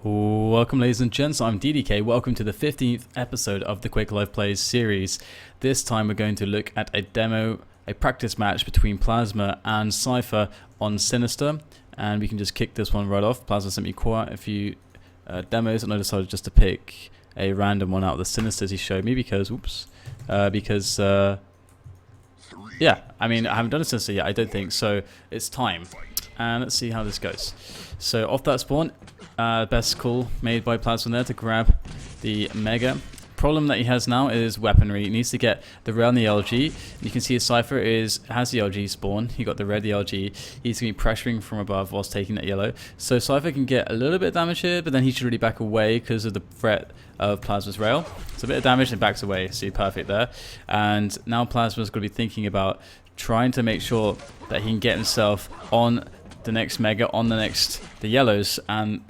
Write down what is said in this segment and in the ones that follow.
Welcome ladies and gents, I'm DDK. Welcome to the 15th episode of the QuakeLive Plays series. This time we're going to look at a practice match between Plazma and Cypher on Sinister. And we can just kick this one right off. Plazma sent me quite a few demos and I decided just to pick a random one out of the Sinisters he showed me because, yeah, I mean, I haven't done a Sinister yet, I don't think, so it's time. And let's see how this goes. So off that spawn, best call made by Plazma there to grab the Mega. Problem that he has now is weaponry. He needs to get the rail and the LG. You can see his Cypher has the LG spawn. He got the red, the LG. He's going to be pressuring from above whilst taking that yellow. So Cypher can get a little bit of damage here, but then he should really back away because of the threat of Plazma's rail. So a bit of damage and backs away. See, perfect there. And now Plazma's going to be thinking about trying to make sure that he can get himself on the next Mega, on the yellows. And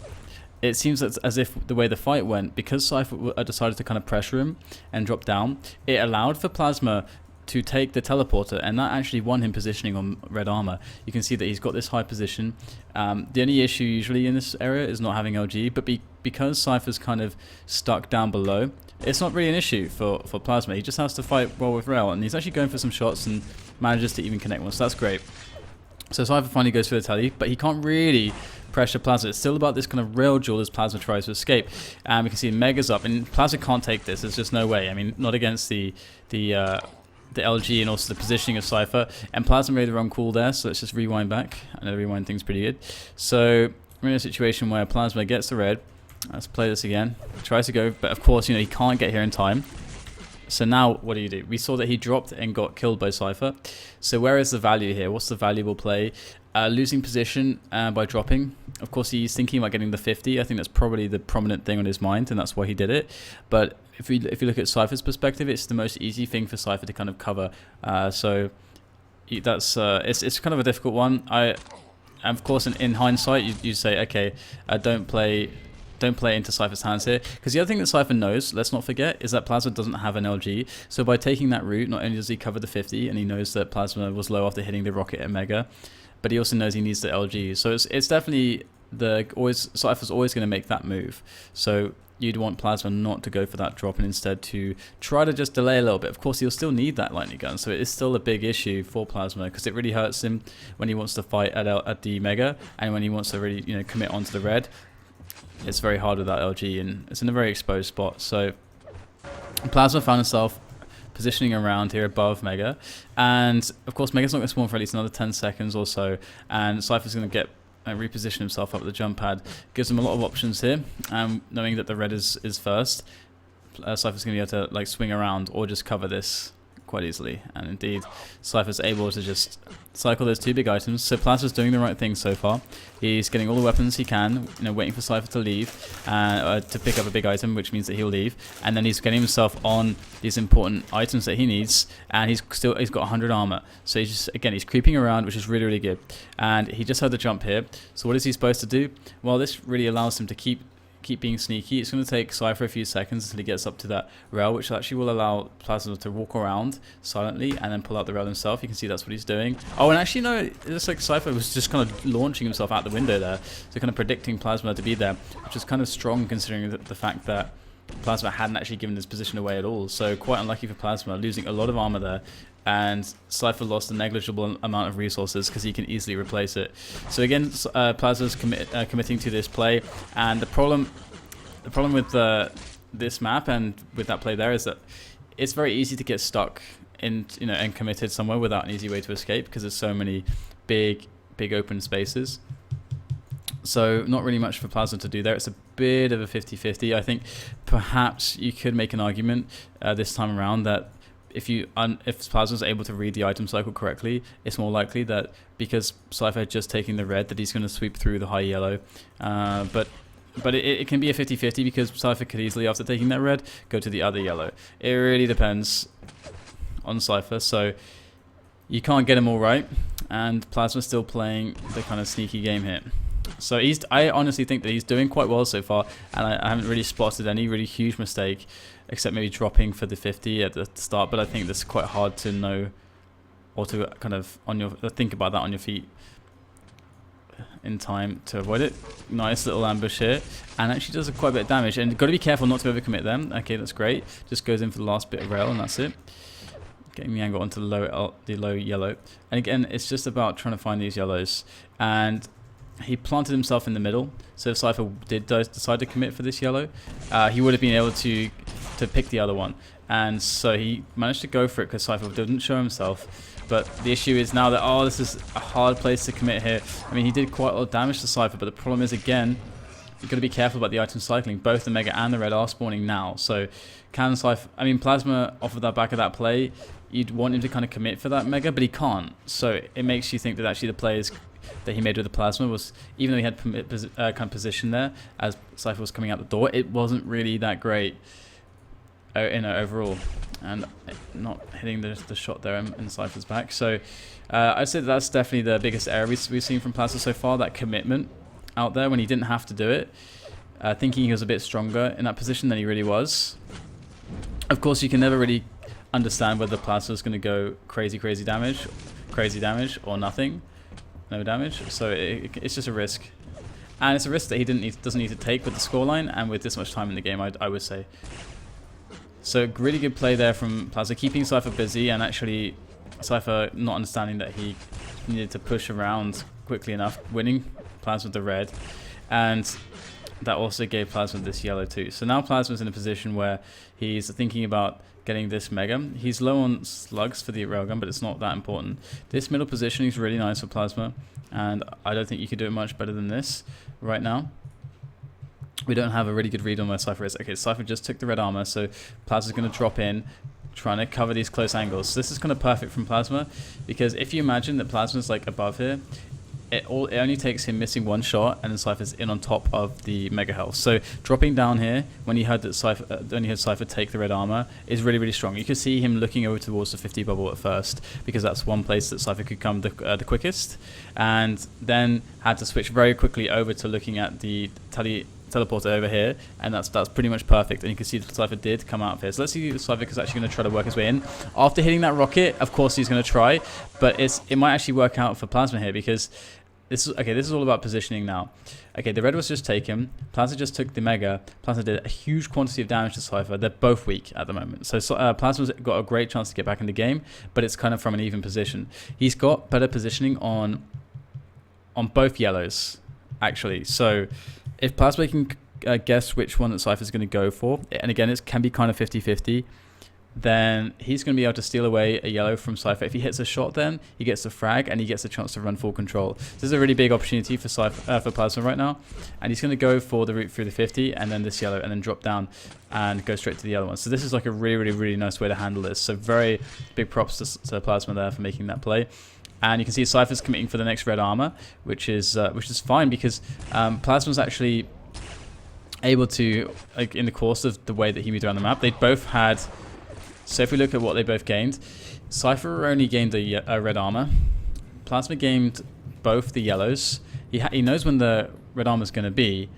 it seems as if the way the fight went, because Cypher decided to kind of pressure him and drop down, it allowed for Plazma to take the teleporter, and that actually won him positioning on red armor. You can see that he's got this high position. The only issue usually in this area is not having LG, but because Cypher's kind of stuck down below, it's not really an issue for Plazma. He just has to fight well with rail, and he's actually going for some shots and manages to even connect one, so that's great. So Cypher finally goes for the telly, but he can't really pressure Plazma. It's still about this kind of rail duel as Plazma tries to escape. And we can see Mega's up, and Plazma can't take this. There's just no way. I mean, not against the LG and also the positioning of Cypher. And Plazma made the wrong call there, so let's just rewind back. I know the rewind thing's pretty good. So we're in a situation where Plazma gets the red. Let's play this again. Tries to go, but of course, you know, he can't get here in time. So now, what do? We saw that he dropped and got killed by Cypher. So where is the value here? What's the valuable play? Losing position by dropping. Of course, he's thinking about getting the 50. I think that's probably the prominent thing on his mind, and that's why he did it. But if you look at Cypher's perspective, it's the most easy thing for Cypher to kind of cover. So that's it's kind of a difficult one. Of course, in hindsight, you say, okay, don't play into Cypher's hands here, because the other thing that Cypher knows, let's not forget, is that Plazma doesn't have an LG. So by taking that route, not only does he cover the 50, and he knows that Plazma was low after hitting the rocket at Mega, but he also knows he needs the LG. So it's definitely Cypher's always going to make that move. So you'd want Plazma not to go for that drop and instead to try to just delay a little bit. Of course, he'll still need that lightning gun, so it is still a big issue for Plazma because it really hurts him when he wants to fight at the Mega and when he wants to really commit onto the red. It's very hard without LG, and it's in a very exposed spot. So Plazma found himself positioning around here above Mega, and of course Mega's not going to spawn for at least another 10 seconds or so, and Cypher's going to get reposition himself up at the jump pad. Gives him a lot of options here, knowing that the red is first. Cypher's going to be able to swing around or just cover this quite easily, and indeed Cypher's able to just cycle those two big items. So Plazma's doing the right thing so far. He's getting all the weapons he can, waiting for Cypher to leave to pick up a big item, which means that he'll leave, and then he's getting himself on these important items that he needs, and he's got 100 armor. So he's creeping around, which is really good, and he just had the jump here. So what is he supposed to do? Well, this really allows him to keep being sneaky. It's going to take Cypher a few seconds until he gets up to that rail, which actually will allow Plazma to walk around silently and then pull out the rail himself. You can see that's what he's doing. Oh, and actually, no, it looks like Cypher was just kind of launching himself out the window there. So kind of predicting Plazma to be there, which is kind of strong considering the fact that Plazma hadn't actually given his position away at all. So quite unlucky for Plazma, losing a lot of armor there. And Cypher lost a negligible amount of resources because he can easily replace it. So again, Plazma's committing to this play, and the problem with this map and with that play there is that it's very easy to get stuck in and committed somewhere without an easy way to escape because there's so many big open spaces. So not really much for Plazma to do there. It's a bit of a 50-50. I think perhaps you could make an argument this time around that if Plazma's able to read the item cycle correctly, it's more likely that because Cypher had just taken the red that he's going to sweep through the high yellow. But it can be a 50-50 because Cypher could easily, after taking that red, go to the other yellow. It really depends on Cypher, so you can't get him all right, and Plazma's still playing the kind of sneaky game here. So I honestly think that he's doing quite well so far, and I haven't really spotted any really huge mistake, except maybe dropping for the 50 at the start, but I think that's quite hard to know or to kind of think about that on your feet. in time to avoid it. Nice little ambush here, and actually does quite a bit of damage. And got to be careful not to overcommit them. Okay, that's great. Just goes in for the last bit of rail, and that's it. Getting the angle onto the low yellow. And again, it's just about trying to find these yellows. And he planted himself in the middle. So if Cypher did decide to commit for this yellow, he would have been able to pick the other one. And so he managed to go for it because Cypher didn't show himself. But the issue is now that, oh, this is a hard place to commit here. I mean, he did quite a lot of damage to Cypher, but the problem is, again, you've got to be careful about the item cycling. Both the Mega and the Red are spawning now. So can Cypher... I mean, Plazma, off of that back of that play, you'd want him to kind of commit for that Mega, but he can't. So it makes you think that actually the plays that he made with the Plazma was, even though he had kind of position there as Cypher was coming out the door, it wasn't really that great overall. And not hitting the shot there in Cypher's back. So I'd say that's definitely the biggest error we've seen from Plazma so far, that commitment out there when he didn't have to do it. Thinking he was a bit stronger in that position than he really was. Of course, you can never really understand whether Plazma is going to go crazy damage, or nothing, no damage. So it's just a risk. And it's a risk that he doesn't need to take with the scoreline and with this much time in the game, I would say. So really good play there from Plazma, keeping Cypher busy, and actually Cypher not understanding that he needed to push around quickly enough, winning Plazma the red, and that also gave Plazma this yellow too. So now Plazma's in a position where he's thinking about getting this Mega. He's low on slugs for the railgun, but it's not that important. This middle positioning is really nice for Plazma, and I don't think you could do it much better than this right now. We don't have a really good read on where Cypher is. Okay, Cypher just took the red armor, so Plazma's going to drop in, trying to cover these close angles. So this is kind of perfect from Plazma, because if you imagine that Plazma's like above here, it only takes him missing one shot, and then Cypher's in on top of the Mega health. So dropping down here, when he heard that Cypher take the red armor, is really strong. You can see him looking over towards the 50 bubble at first, because that's one place that Cypher could come the quickest, and then had to switch very quickly over to looking at the teleporter over here, and that's pretty much perfect. And you can see that Cypher did come out of here. So let's see if Cypher is actually going to try to work his way in. After hitting that rocket, of course he's going to try, but it might actually work out for Plazma here, because this is all about positioning now. Okay, the red was just taken. Plazma just took the Mega. Plazma did a huge quantity of damage to Cypher. They're both weak at the moment. So Plazma's got a great chance to get back in the game, but it's kind of from an even position. He's got better positioning on both yellows, actually. So if Plazma can guess which one that Cypher's going to go for, and again, it can be kind of 50-50, then he's going to be able to steal away a yellow from Cypher. If he hits a shot, then he gets the frag, and he gets a chance to run full control. This is a really big opportunity for for Plazma right now, and he's going to go for the route through the 50, and then this yellow, and then drop down and go straight to the other one. So this is like a really nice way to handle this. So very big props to Plazma there for making that play. And you can see Cypher's committing for the next red armor, which is fine, because Plazma's actually able to, like, in the course of the way that he moved around the map, they both had. So if we look at what they both gained, Cypher only gained a red armor. Plazma gained both the yellows. He knows when the red armor is going to be.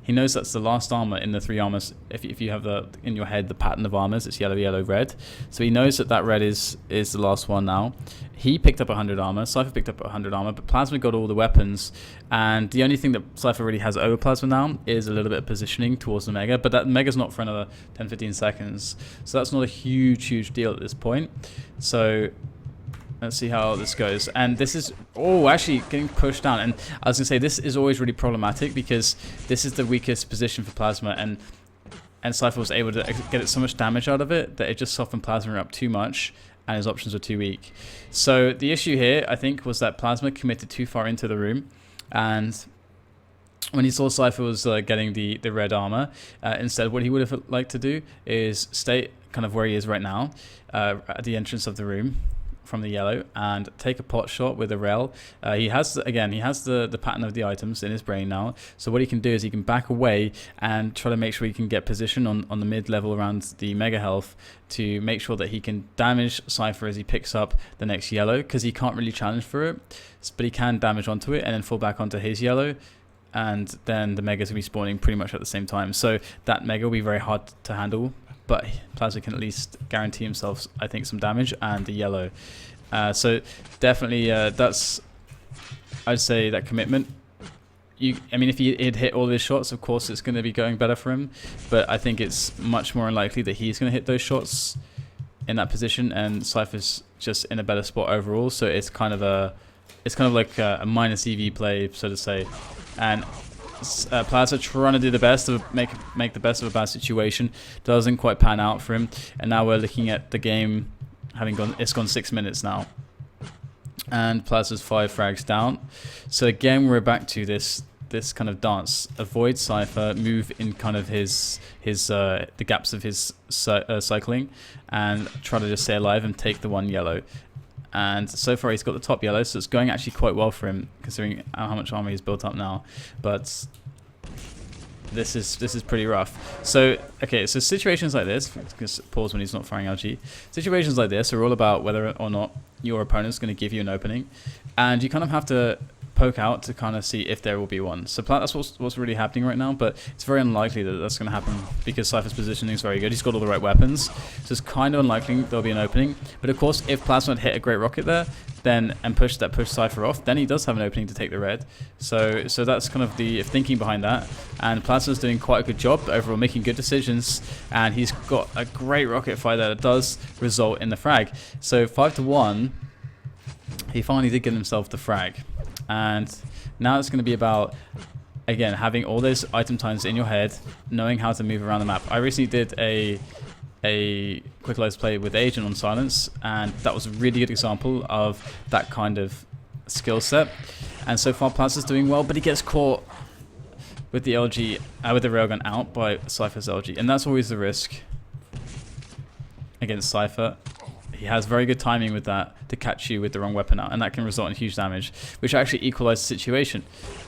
He knows that's the last armor in the three armors. If you have in your head the pattern of armors, it's yellow, yellow, red. So he knows that red is the last one now. He picked up 100 armor. Cypher picked up 100 armor, but Plazma got all the weapons. And the only thing that Cypher really has over Plazma now is a little bit of positioning towards the Mega. But that Mega's not for another 10-15 seconds. So that's not a huge deal at this point. So let's see how this goes. And this is, actually getting pushed down. And I was going to say, this is always really problematic, because this is the weakest position for Plazma. And Cypher was able to get so much damage out of it that it just softened Plazma up too much, and his options were too weak. So the issue here, I think, was that Plazma committed too far into the room. And when he saw Cypher was getting the red armor, instead what he would have liked to do is stay kind of where he is right now, at the entrance of the room from the yellow, and take a pot shot with a rail. He has the pattern of the items in his brain now, so what he can do is he can back away and try to make sure he can get position on the mid level around the Mega health to make sure that he can damage Cypher as he picks up the next yellow, because he can't really challenge for it, but he can damage onto it and then fall back onto his yellow, and then the Mega's going to be spawning pretty much at the same time. So that Mega will be very hard to handle, but Plazma can at least guarantee himself, I think, some damage and the yellow. So definitely that's I'd say that commitment. I mean, if he had hit all of his shots, of course it's going to be going better for him. But I think it's much more unlikely that he's going to hit those shots in that position, and Cypher's just in a better spot overall. So it's kind of like a minus EV play, so to say. And Plazma trying to do the best of make the best of a bad situation, doesn't quite pan out for him. And now we're looking at the game having gone 6 minutes now, and Plazma's 5 frags down. So again, we're back to this kind of dance: avoid Cypher, move in kind of the gaps of his cycling, and try to just stay alive and take the 1 yellow. And so far he's got the top yellow, so it's going actually quite well for him considering how much armor he's built up now. But this is pretty rough. So okay, so situations like this, just pause when he's not firing LG. Situations like this are all about whether or not your opponent's going to give you an opening, and you kind of have to poke out to kind of see if there will be one. So that's what's really happening right now, but it's very unlikely that that's going to happen because Cypher's positioning is very good. He's got all the right weapons, so it's kind of unlikely there'll be an opening. But of course, if Plazma had hit a great rocket there, then and push Cypher off, then he does have an opening to take the red. So that's kind of the thinking behind that. And Plazma's doing quite a good job overall, making good decisions, and he's got a great rocket fire that does result in the frag. So 5-1, he finally did get himself the frag. And now it's going to be about, again, having all those item times in your head, knowing how to move around the map. I recently did a QuakeLive play with Agent on Silence, and that was a really good example of that kind of skill set. And so far Plazma's doing well, but he gets caught with the LG, with the railgun out by Cypher's LG, and that's always the risk against Cypher. He has very good timing with that to catch you with the wrong weapon out, and that can result in huge damage, which actually equalizes the situation.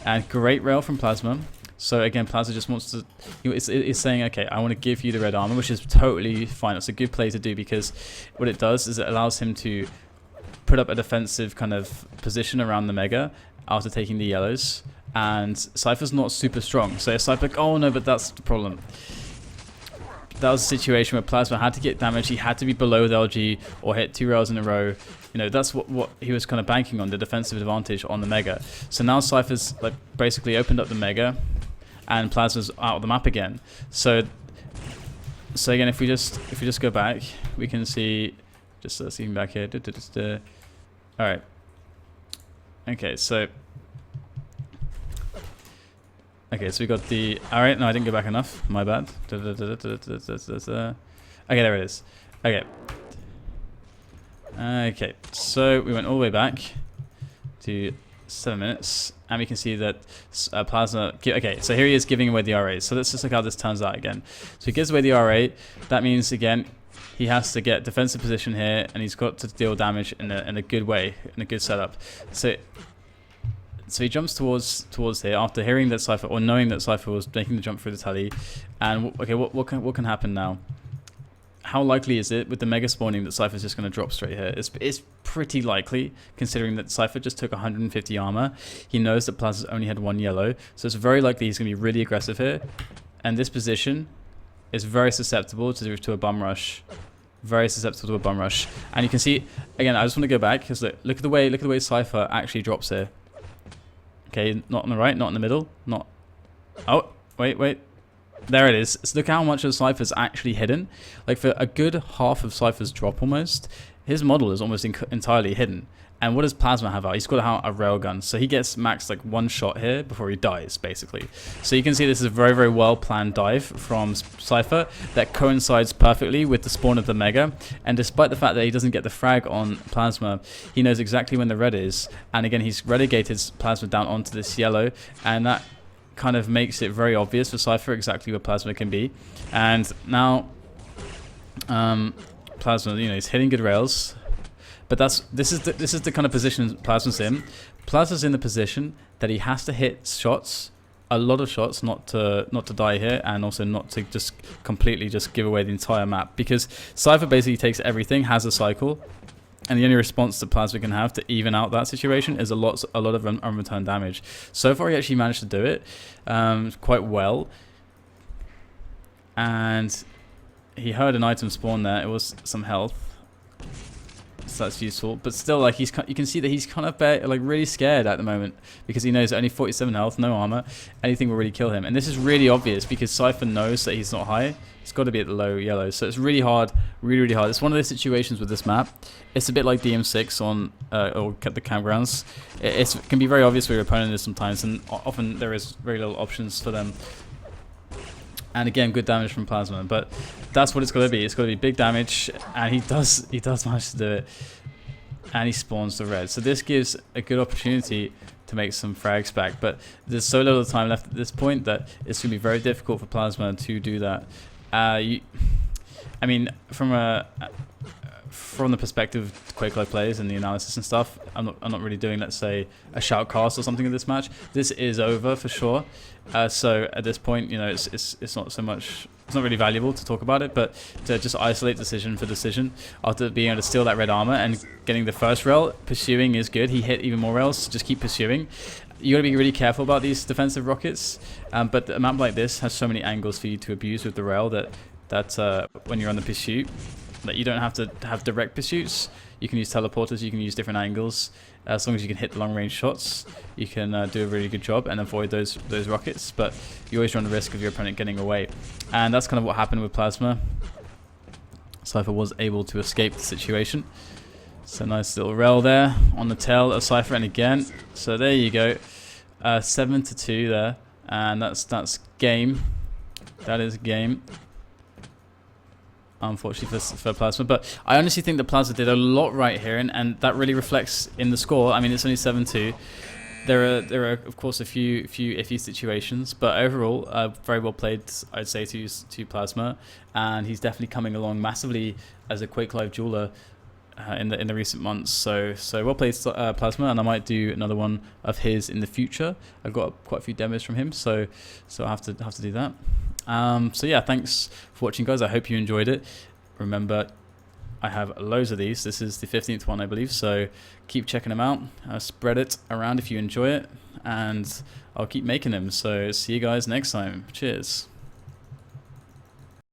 And great rail from Plazma. So again, Plazma just wants to, it's saying, okay, I want to give you the red armor, which is totally fine. It's a good play to do, because what it does is it allows him to put up a defensive kind of position around the mega after taking the yellows. And Cypher's not super strong, so it's like, oh no, but that's the problem. That was a situation where Plazma had to get damage. He had to be below the LG or hit 2 rails in a row. You know, that's what he was kind of banking on, the defensive advantage on the mega. So now Cypher's like basically opened up the mega, and Plazma's out of the map again. So again, if we just go back, we can see, just seeing back here. All right. Okay, so. Okay, so we got the... Alright, no, I didn't go back enough. My bad. Okay, there it is. Okay. Okay, so we went all the way back to 7 minutes, and we can see that Plazma... Okay, so here he is giving away the R8. So let's just look how this turns out again. So he gives away the R8. That means, again, he has to get defensive position here, and he's got to deal damage in a good way, in a good setup. So he jumps towards here after hearing that Cypher, or knowing that Cypher was making the jump through the tally. And okay, what can happen now? How likely is it with the mega spawning that Cypher's just going to drop straight here? It's pretty likely, considering that Cypher just took 150 armor. He knows that Plazma's only had 1 yellow, so it's very likely he's going to be really aggressive here. And this position is very susceptible to a bum rush. Very susceptible to a bum rush. And you can see again. I just want to go back because look at the way Cypher actually drops here. Okay, not on the right, not in the middle, not... Oh, wait. There it is. So look how much of Cypher's actually hidden. Like, for a good half of Cypher's drop almost, his model is almost entirely hidden. And what does Plazma have out? He's got out a railgun. So he gets max like 1 shot here before he dies, basically. So you can see this is a very, very well-planned dive from Cypher that coincides perfectly with the spawn of the mega. And despite the fact that he doesn't get the frag on Plazma, he knows exactly when the red is. And again, he's relegated Plazma down onto this yellow. And that kind of makes it very obvious for Cypher exactly where Plazma can be. And now, Plazma, you know, he's hitting good rails. But this is the kind of position Plazma's in. Plazma's in the position that he has to hit shots, a lot of shots, not to die here, and also not to just completely just give away the entire map. Because Cypher basically takes everything, has a cycle, and the only response that Plazma can have to even out that situation is a lot of unreturned damage. So far, he actually managed to do it quite well, and he heard an item spawn there. It was some health. so that's useful. But still, like you can see that he's kind of like really scared at the moment because he knows only 47 health, no armor, anything will really kill him. And this is really obvious because Cypher knows that he's not high. He's got to be at the low yellow, so it's really hard, really hard. It's one of those situations with this map. It's a bit like DM6 on or the campgrounds. It can be very obvious where your opponent is sometimes, and often there is very little options for them. And again, good damage from Plazma, but that's what it's got to be. It's got to be big damage, and he does manage to do it, and he spawns the red. So this gives a good opportunity to make some frags back, but there's so little time left at this point that it's going to be very difficult for Plazma to do that. I mean, from the perspective of QuakeLive players and the analysis and stuff, I'm not really doing, let's say, a shoutcast or something in this match. This is over for sure. So at this point, you know, it's not so much, it's not really valuable to talk about it, but to just isolate decision for decision after being able to steal that red armor and getting the first rail, pursuing is good. He hit even more rails, so just keep pursuing. You got to be really careful about these defensive rockets, but a map like this has so many angles for you to abuse with the rail that when you're on the pursuit, that you don't have to have direct pursuits. You can use teleporters, you can use different angles. As long as you can hit the long range shots, you can do a really good job and avoid those rockets, but you always run the risk of your opponent getting away. And that's kind of what happened with Plazma. Cypher was able to escape the situation. So nice little rail there on the tail of Cypher, and again, so there you go, 7-2 there, and that's game. That is game, unfortunately for Plazma. But I honestly think that Plazma did a lot right here, and that really reflects in the score. I mean, it's only 7-2. There are of course a few iffy situations, but overall very well played, I'd say, to Plazma, and he's definitely coming along massively as a QuakeLive jeweler in the recent months. So well played, Plazma, and I might do another one of his in the future. I've got quite a few demos from him, so I have to do that. So yeah, thanks for watching, guys. I hope you enjoyed it. Remember, I have loads of these. This is the 15th one, I believe, so keep checking them out. Spread it around if you enjoy it, and I'll keep making them. So see you guys next time. Cheers.